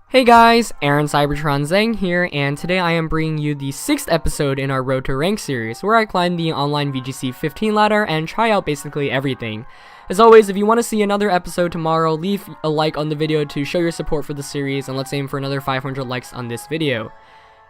Hey guys, Aaron Cybertron Zhang here, and today I am bringing you the 6th episode in our Road to Rank series, where I climb the online VGC 15 ladder and try out basically everything. As always, if you want to see another episode tomorrow, leave a like on the video to show your support for the series, and let's aim for another 500 likes on this video.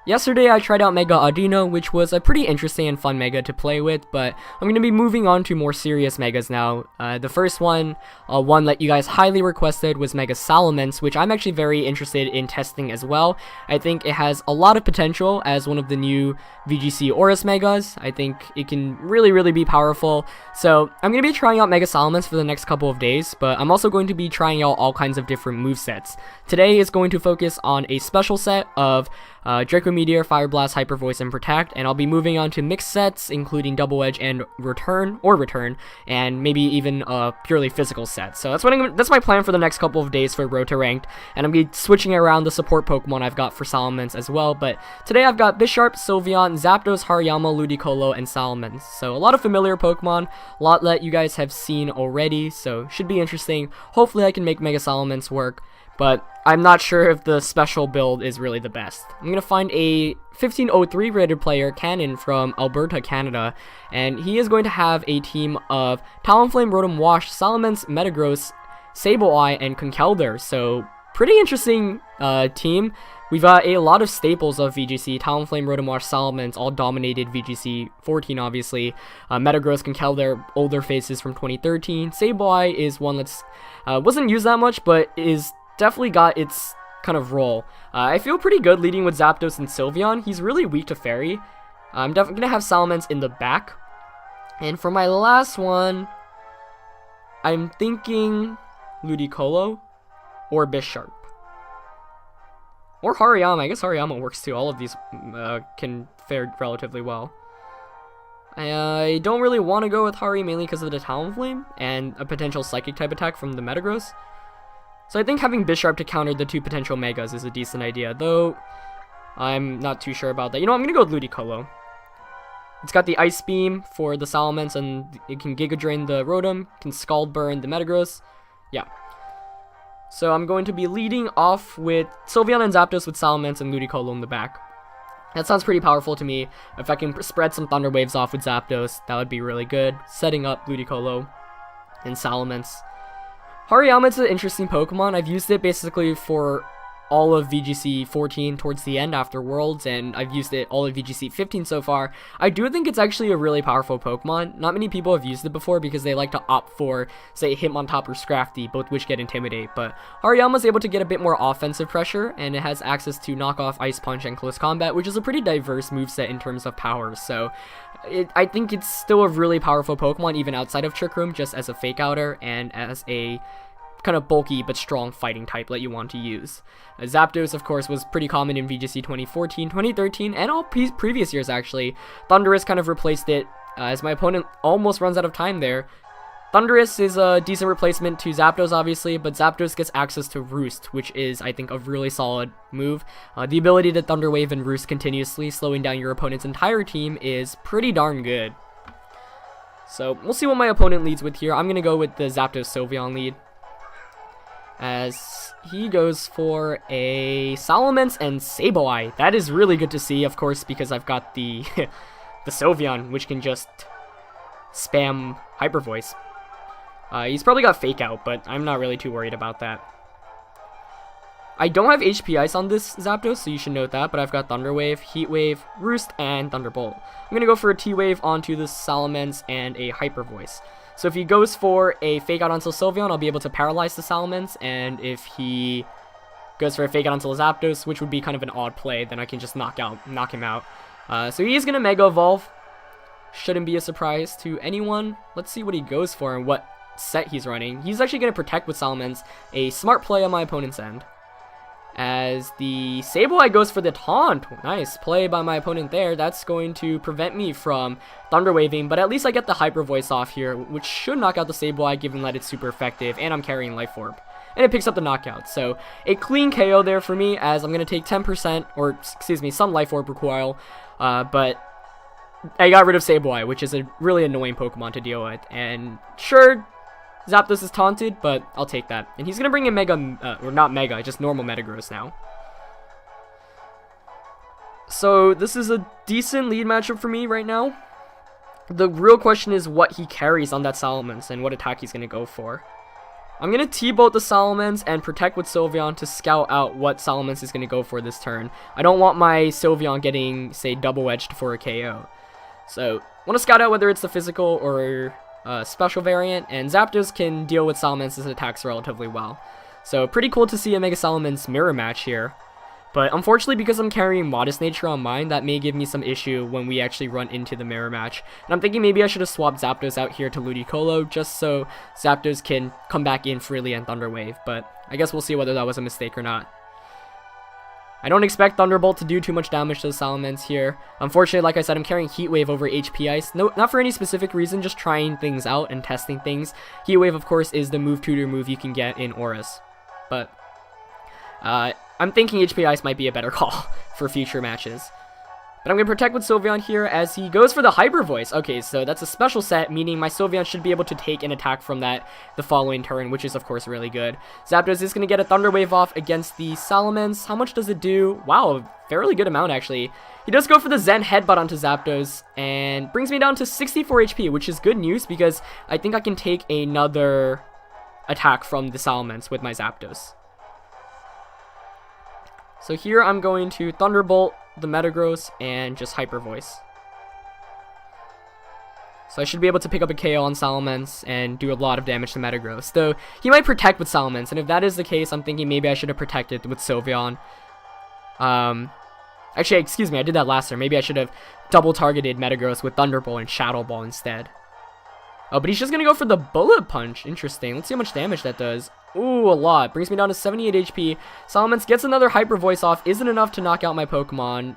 Yesterday I tried out Mega Audino, which was a pretty interesting and fun mega to play with, but I'm going to be moving on to more serious megas now. The first one that you guys highly requested was Mega Salamence, which I'm actually very interested in testing as well. I think it has a lot of potential as one of the new VGC Aurus megas. I think it can really be powerful. So I'm going to be trying out Mega Salamence for the next couple of days, but I'm also going to be trying out all kinds of different movesets. Today is going to focus on a special set of Draco Meteor, Fire Blast, Hyper Voice, and Protect, and I'll be moving on to mixed sets, including Double Edge and Return, and maybe even a purely physical set. So that's my plan for the next couple of days for Road to Ranked, and I'm going to be switching around the support Pokemon I've got for Salamence as well, but today I've got Bisharp, Sylveon, Zapdos, Hariyama, Ludicolo, and Salamence. So a lot of familiar Pokemon, a lot that you guys have seen already, so should be interesting. Hopefully I can make Mega Salamence work, but I'm not sure if the special build is really the best. I'm going to find a 1503 rated player, Cannon, from Alberta, Canada, and he is going to have a team of Talonflame, Rotom Wash, Salamence, Metagross, Sableye, and Conkeldurr, so pretty interesting team. We've got a lot of staples of VGC, Talonflame, Rotom Wash, Salamence, all dominated VGC 14 obviously. Metagross, Conkeldurr, older faces from 2013. Sableye is one that's wasn't used that much, but is definitely got its kind of role. I feel pretty good leading with Zapdos and Sylveon. He's really weak to Fairy. I'm definitely going to have Salamence in the back. And for my last one, I'm thinking Ludicolo or Bisharp. Or Hariyama. I guess Hariyama works too. All of these can fare relatively well. I don't really want to go with Hari mainly because of the Talonflame and a potential Psychic type attack from the Metagross. So I think having Bisharp to counter the two potential Megas is a decent idea, though I'm not too sure about that. You know, I'm going to go with Ludicolo. It's got the Ice Beam for the Salamence, and it can Giga Drain the Rotom, can Scald Burn the Metagross. Yeah. So I'm going to be leading off with Sylveon and Zapdos with Salamence and Ludicolo in the back. That sounds pretty powerful to me. If I can spread some Thunder Waves off with Zapdos, that would be really good. Setting up Ludicolo and Salamence. Hariyama is an interesting Pokemon. I've used it basically for all of VGC 14 towards the end after Worlds, and I've used it all of VGC 15 so far. I do think it's actually a really powerful Pokemon. Not many people have used it before because they like to opt for, say, Hitmontop or Scrafty, both which get Intimidate, but Hariyama's able to get a bit more offensive pressure, and it has access to Knock Off, Ice Punch, and Close Combat, which is a pretty diverse moveset in terms of powers, so I think it's still a really powerful Pokemon even outside of Trick Room, just as a Fake Outer and as a kind of bulky but strong fighting type that you want to use. Zapdos, of course, was pretty common in VGC 2014, 2013, and all previous years actually. Thundurus kind of replaced it, as my opponent almost runs out of time there. Thundurus is a decent replacement to Zapdos, obviously, but Zapdos gets access to Roost, which is, I think, a really solid move. The ability to Thunder Wave and Roost continuously, slowing down your opponent's entire team, is pretty darn good. So, we'll see what my opponent leads with here. I'm going to go with the Zapdos Sylveon lead, as he goes for a Salamence and Sableye. That is really good to see, of course, because I've got the the Sylveon, which can just spam Hyper Voice. He's probably got Fake Out, but I'm not really too worried about that. I don't have HP Ice on this Zapdos, so you should note that, but I've got Thunder Wave, Heat Wave, Roost, and Thunderbolt. I'm going to go for a T-Wave onto the Salamence and a Hyper Voice. So if he goes for a Fake Out onto Sylveon, I'll be able to paralyze the Salamence, and if he goes for a Fake Out onto Zapdos, which would be kind of an odd play, then I can just knock him out. So he is going to Mega Evolve. Shouldn't be a surprise to anyone. Let's see what he goes for and what set he's running. He's actually going to Protect with Salamence, a smart play on my opponent's end. As the Sableye goes for the Taunt. Nice play by my opponent there. That's going to prevent me from Thunder Waving, but at least I get the Hyper Voice off here, which should knock out the Sableye given that it's super effective, and I'm carrying Life Orb. And it picks up the knockout. So a clean KO there for me, as I'm going to take 10%, or excuse me, some Life Orb recoil, but I got rid of Sableye, which is a really annoying Pokemon to deal with. And sure, Zapdos is taunted, but I'll take that. And he's going to bring in Mega, or not Mega, just normal Metagross now. So this is a decent lead matchup for me right now. The real question is what he carries on that Salamence and what attack he's going to go for. I'm going to T-Bolt the Salamence and protect with Sylveon to scout out what Salamence is going to go for this turn. I don't want my Sylveon getting, say, double-edged for a KO. So, want to scout out whether it's the physical or special variant, and Zapdos can deal with Salamence's attacks relatively well. So, pretty cool to see a Mega Salamence mirror match here. But unfortunately, because I'm carrying Modest Nature on mine, that may give me some issue when we actually run into the mirror match. And I'm thinking maybe I should have swapped Zapdos out here to Ludicolo, just so Zapdos can come back in freely and Thunder Wave. But I guess we'll see whether that was a mistake or not. I don't expect Thunderbolt to do too much damage to the Salamence here. Unfortunately, like I said, I'm carrying Heat Wave over HP Ice. No, not for any specific reason, just trying things out and testing things. Heat Wave, of course, is the move tutor move you can get in Auras. But I'm thinking HP Ice might be a better call for future matches. But I'm going to protect with Sylveon here as he goes for the Hyper Voice. Okay, so that's a special set, meaning my Sylveon should be able to take an attack from that the following turn, which is, of course, really good. Zapdos is going to get a Thunder Wave off against the Salamence. How much does it do? Wow, a fairly good amount, actually. He does go for the Zen Headbutt onto Zapdos and brings me down to 64 HP, which is good news because I think I can take another attack from the Salamence with my Zapdos. So here I'm going to Thunderbolt the Metagross and just Hyper Voice. So I should be able to pick up a KO on Salamence and do a lot of damage to Metagross. Though he might protect with Salamence, and if that is the case, I'm thinking maybe I should have protected with Sylveon. Actually, excuse me, I did that last turn. Maybe I should have double targeted Metagross with Thunderbolt and Shadow Ball instead. Oh, but he's just going to go for the Bullet Punch. Interesting. Let's see how much damage that does. Ooh, a lot. Brings me down to 78 HP. Salamence gets another Hyper Voice off. Isn't enough to knock out my Pokemon.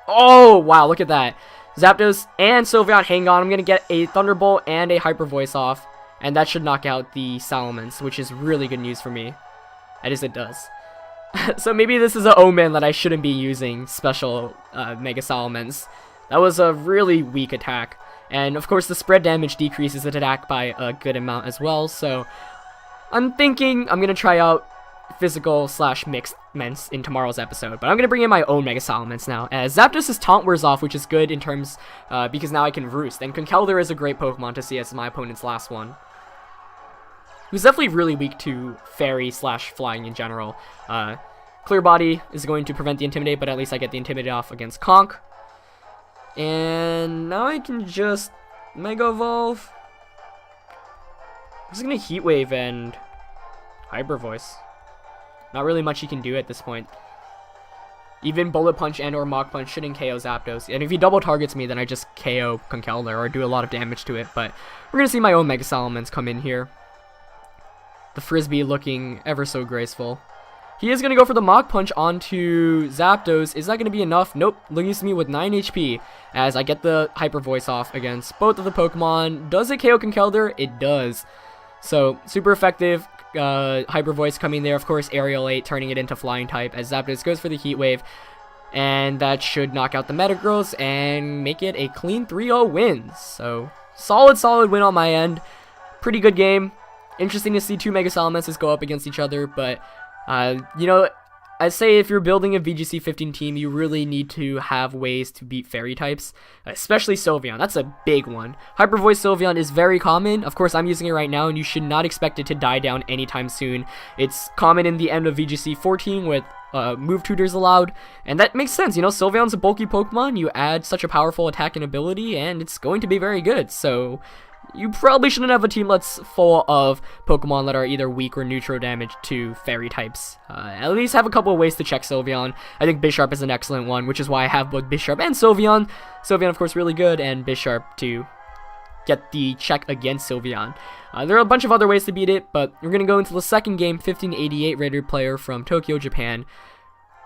Oh, wow. Look at that. Zapdos and Sylveon hang on. I'm going to get a Thunderbolt and a Hyper Voice off. And that should knock out the Salamence, which is really good news for me. That is, it does. So maybe this is an omen that I shouldn't be using special Mega Salamence. That was a really weak attack. And of course the spread damage decreases the attack by a good amount as well, so I'm thinking I'm going to try out physical / mixed ments in tomorrow's episode, but I'm going to bring in my own Mega Salamence now, as Zapdos' taunt wears off, which is good in terms, because now I can Roost, and Conkeldurr is a great Pokemon to see as my opponent's last one. Who's definitely really weak to Fairy / flying in general. Clear Body is going to prevent the Intimidate, but at least I get the Intimidate off against Conk. And now I can just Mega Evolve. I'm just going to Heat Wave and Hyper Voice. Not really much you can do at this point. Even Bullet Punch and or Mach Punch shouldn't KO Zapdos. And if he double targets me, then I just KO Conkeldurr or do a lot of damage to it. But we're going to see my own Mega Salamence come in here. The Frisbee looking ever so graceful. He is going to go for the Mach Punch onto Zapdos. Is that going to be enough? Nope. Leaves me with 9 HP as I get the Hyper Voice off against both of the Pokemon. Does it KO Conkeldurr? It does. So, super effective. Hyper Voice coming there. Of course, Aerial 8 turning it into Flying type as Zapdos goes for the Heat Wave. And that should knock out the Metagross and make it a clean 3-0 win. So, solid win on my end. Pretty good game. Interesting to see two Mega Salamences go up against each other, but you know, I say if you're building a VGC 15 team, you really need to have ways to beat Fairy types, especially Sylveon. That's a big one. Hyper Voice Sylveon is very common. Of course, I'm using it right now, and you should not expect it to die down anytime soon. It's common in the end of VGC 14 with move tutors allowed, and that makes sense. You know, Sylveon's a bulky Pokemon. You add such a powerful attack and ability, and it's going to be very good. So you probably shouldn't have a team that's full of Pokemon that are either weak or neutral damage to Fairy types. At least have a couple of ways to check Sylveon. I think Bisharp is an excellent one, which is why I have both Bisharp and Sylveon. Sylveon, of course, really good, and Bisharp to get the check against Sylveon. There are a bunch of other ways to beat it, but we're going to go into the second game, 1588 rated player from Tokyo, Japan.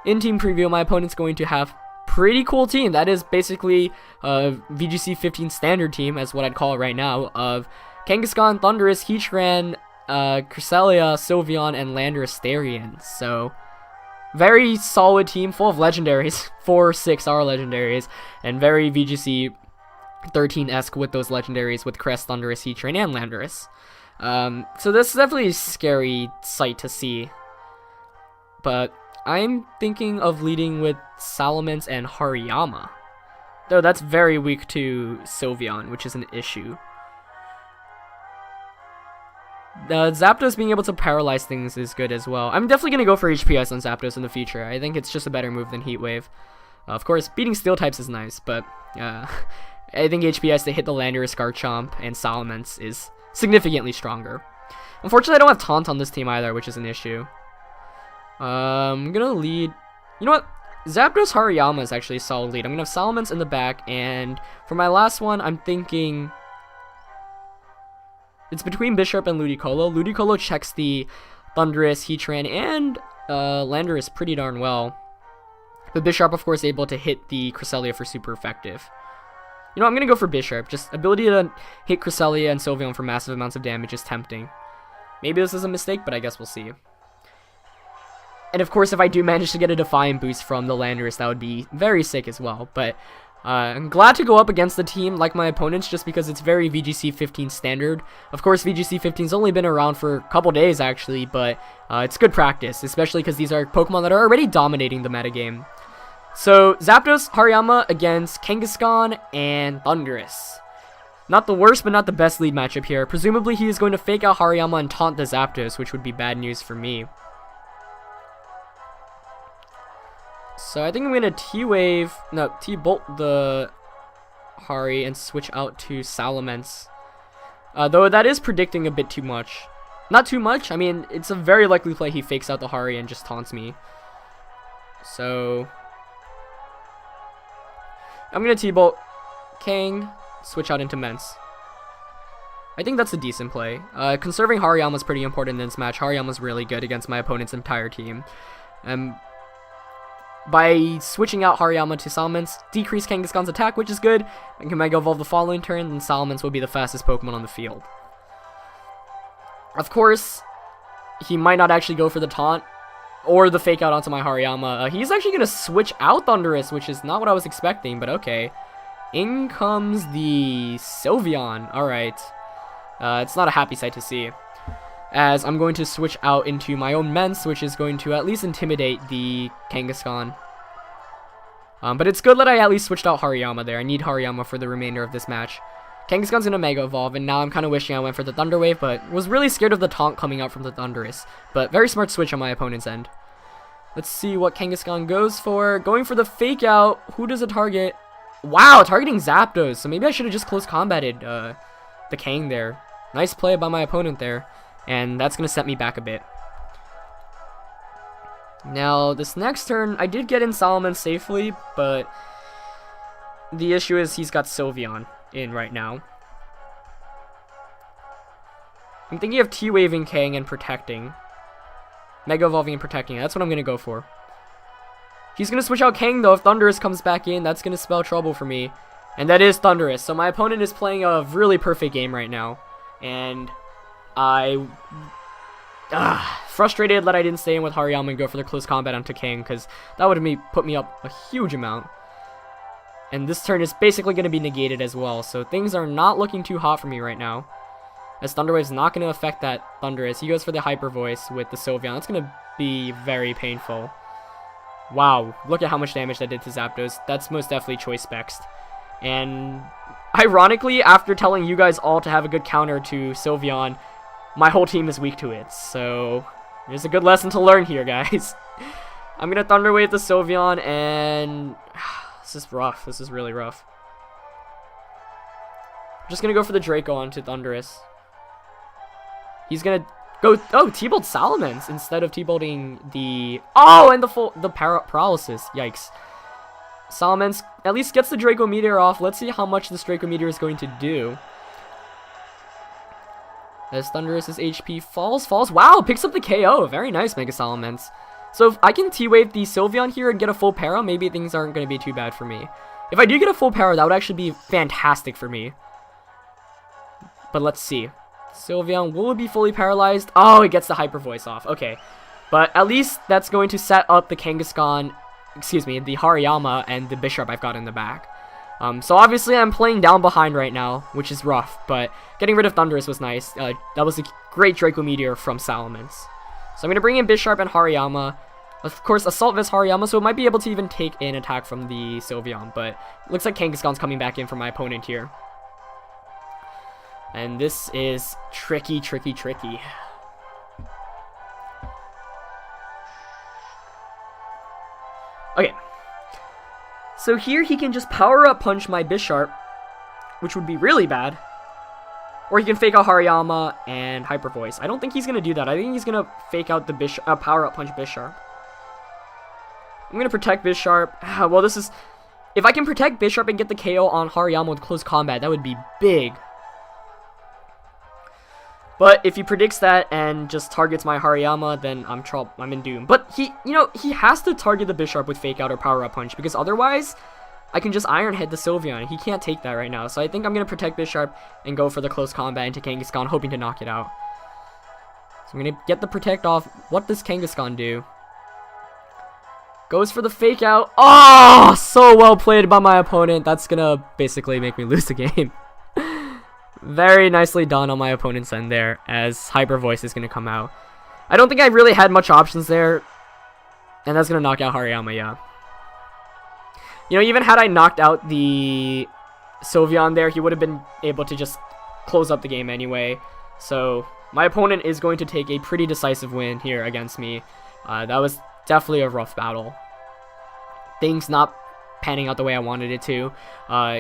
In team preview, my opponent's going to have pretty cool team. That is basically a VGC 15 standard team, as what I'd call it right now, of Kangaskhan, Thundurus, Heatran, Cresselia, Sylveon, and Landorus Therian. So, very solid team, full of legendaries. 4 or 6 are legendaries, and very VGC 13-esque with those legendaries with Crest, Thundurus, Heatran, and Landorus. So this is definitely a scary sight to see. But I'm thinking of leading with Salamence and Hariyama. Though that's very weak to Sylveon, which is an issue. Zapdos being able to paralyze things is good as well. I'm definitely going to go for HPS on Zapdos in the future. I think it's just a better move than Heat Wave. Of course, beating Steel types is nice, but I think HPS to hit the Landorus, Garchomp, and Salamence is significantly stronger. Unfortunately, I don't have Taunt on this team either, which is an issue. I'm going to lead... You know what? Zapdos Hariyama is actually a solid lead. I'm going to have Salamence in the back, and for my last one, I'm thinking... It's between Bisharp and Ludicolo. Ludicolo checks the Thundurus, Heatran, and Landorus pretty darn well. But Bisharp, of course, able to hit the Cresselia for super effective. You know, I'm going to go for Bisharp. Just ability to hit Cresselia and Sylveon for massive amounts of damage is tempting. Maybe this is a mistake, but I guess we'll see. And of course, if I do manage to get a Defiant boost from the Landorus, that would be very sick as well. But I'm glad to go up against the team like my opponents just because it's very VGC 15 standard. Of course, VGC 15's only been around for a couple days actually, but it's good practice, especially because these are Pokemon that are already dominating the metagame. So, Zapdos, Hariyama against Kangaskhan and Thundurus. Not the worst, but not the best lead matchup here. Presumably, he is going to fake out Hariyama and taunt the Zapdos, which would be bad news for me. So I think I'm going to T-Bolt the Hari and switch out to Salamence. Though that is predicting a bit too much. Not too much, I mean, it's a very likely play he fakes out the Hari and just taunts me. So I'm going to T-Bolt Kang, switch out into Mence. I think that's a decent play. Conserving Hariyama is pretty important in this match. Hariyama's really good against my opponent's entire team. By switching out Hariyama to Salamence, decrease Kangaskhan's attack, which is good. And can Mega Evolve the following turn, then Salamence will be the fastest Pokemon on the field. Of course, he might not actually go for the taunt or the fake out onto my Hariyama. He's actually going to switch out Thundurus, which is not what I was expecting, but okay. In comes the Sylveon. Alright. It's not a happy sight to see, as I'm going to switch out into my own Mence, which is going to at least intimidate the Kangaskhan. But it's good that I at least switched out Hariyama there. I need Hariyama for the remainder of this match. Kangaskhan's going to Mega Evolve, and now I'm kind of wishing I went for the Thunder Wave, but was really scared of the taunt coming out from the Thundurus. But very smart switch on my opponent's end. Let's see what Kangaskhan goes for. Going for the fake out. Who does it target? Wow, targeting Zapdos. So maybe I should have just close combated the Kang there. Nice play by my opponent there. And that's going to set me back a bit. Now, this next turn, I did get in Salamence safely, but the issue is he's got Sylveon in right now. I'm thinking of T-Waving Kang and protecting. Mega Evolving and protecting. That's what I'm going to go for. He's going to switch out Kang, though. If Thundurus comes back in, that's going to spell trouble for me. And that is Thundurus. So my opponent is playing a really perfect game right now. And frustrated that I didn't stay in with Hariyama and go for the close combat onto Kang, because that would have put me up a huge amount. And this turn is basically going to be negated as well, so things are not looking too hot for me right now. As Thunder Wave's not going to affect that Thundurus. He goes for the Hyper Voice with the Sylveon. That's going to be very painful. Wow, look at how much damage that did to Zapdos. That's most definitely Choice Spexed. And ironically, after telling you guys all to have a good counter to Sylveon, my whole team is weak to it. So there's a good lesson to learn here, guys. I'm going to Thunder Wave the Sylveon, and this is rough. This is really rough. I'm just going to go for the Draco onto Thundurus. He's going to go, T-Bolt Salamence instead of T-Bolting the, and the Paralysis. Yikes. Salamence at least gets the Draco Meteor off. Let's see how much this Draco Meteor is going to do. As Thundurus' HP falls. Wow, picks up the KO. Very nice, Mega Salamence. So if I can T-Wave the Sylveon here and get a full para, maybe things aren't going to be too bad for me. If I do get a full para, that would actually be fantastic for me. But let's see. Sylveon will be fully paralyzed. Oh, it gets the Hyper Voice off. Okay. But at least that's going to set up the Kangaskhan, the Hariyama and the Bisharp I've got in the back. So obviously I'm playing down behind right now, which is rough, but getting rid of Thundurus was nice. That was a great Draco Meteor from Salamence. So I'm going to bring in Bisharp and Hariyama. Of course, Assault Vest Hariyama, so it might be able to even take an attack from the Sylveon, but looks like Kangaskhan's coming back in for my opponent here. And this is tricky. Okay. So here he can just Power Up Punch my Bisharp, which would be really bad. Or he can fake out Hariyama and Hyper Voice. I don't think he's going to do that. I think he's going to fake out the Power Up Punch Bisharp. I'm going to protect Bisharp. Well, this is... If I can protect Bisharp and get the KO on Hariyama with close combat, that would be big. But if he predicts that and just targets my Hariyama, then I'm in doom. But he has to target the Bisharp with Fake Out or Power Up Punch, because otherwise I can just Iron Head the Sylveon. He can't take that right now. So I think I'm going to protect Bisharp and go for the close combat into Kangaskhan, hoping to knock it out. So I'm going to get the Protect off. What does Kangaskhan do? Goes for the Fake Out. Oh, so well played by my opponent. That's going to basically make me lose the game. Very nicely done on my opponent's end there, as Hyper Voice is going to come out. I don't think I really had much options there, and that's going to knock out Hariyama, yeah. Even had I knocked out the Sylveon there, he would have been able to just close up the game anyway. So my opponent is going to take a pretty decisive win here against me. That was definitely a rough battle. Things not panning out the way I wanted it to.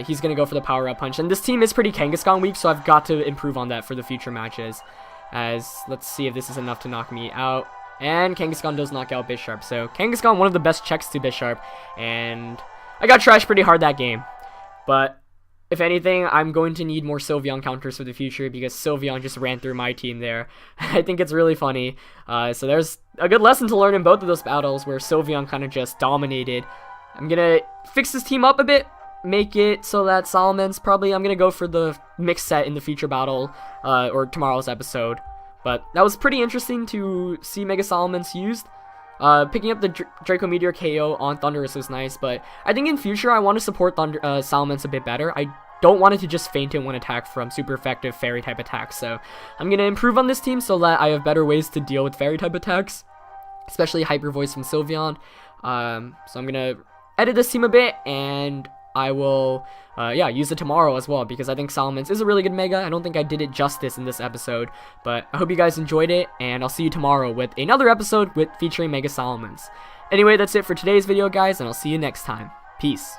He's going to go for the Power Up Punch. And this team is pretty Kangaskhan weak, so I've got to improve on that for the future matches. Let's see if this is enough to knock me out. And Kangaskhan does knock out Bisharp. So Kangaskhan, one of the best checks to Bisharp. And I got trashed pretty hard that game. But if anything, I'm going to need more Sylveon counters for the future, because Sylveon just ran through my team there. I think it's really funny. So there's a good lesson to learn in both of those battles, where Sylveon kind of just dominated. I'm going to fix this team up a bit, make it so that Salamence I'm going to go for the mix set in the future battle, or tomorrow's episode. But that was pretty interesting to see Mega Salamence used. Picking up the Draco Meteor KO on Thundurus was nice, but I think in future I want to support Salamence a bit better. I don't want it to just faint in one attack from super effective fairy type attacks, so I'm going to improve on this team so that I have better ways to deal with fairy type attacks, especially Hyper Voice from Sylveon. So I'm going to edit this team a bit, and I will use it tomorrow as well, because I think Salamence is a really good Mega. I don't think I did it justice in this episode, but I hope you guys enjoyed it, and I'll see you tomorrow with another episode featuring Mega Salamence. Anyway, that's it for today's video, guys, and I'll see you next time. Peace.